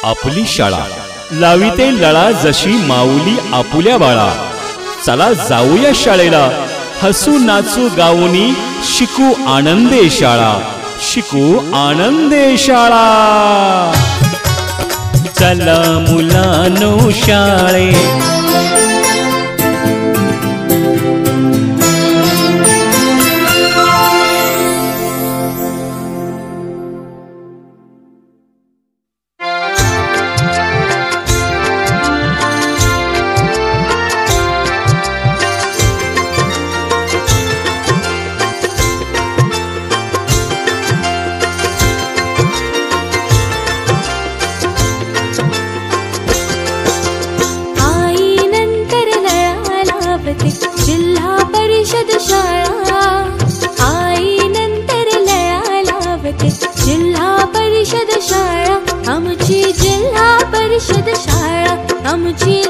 आपली शाळा लाविते लळा जशी माऊली आपुल्या बाळा। चला जाऊया शाळेला, हसू नाचू गाऊनी शिकू आनंदे शाळा, शिकू आनंदे शाळा। चला मुलांनो शाळेत, जिल्हा परिषद शाळा। आई नंतर लळा लावते जिल्हा परिषद शाळा, आमची जिल्हा परिषद शाळा, आमची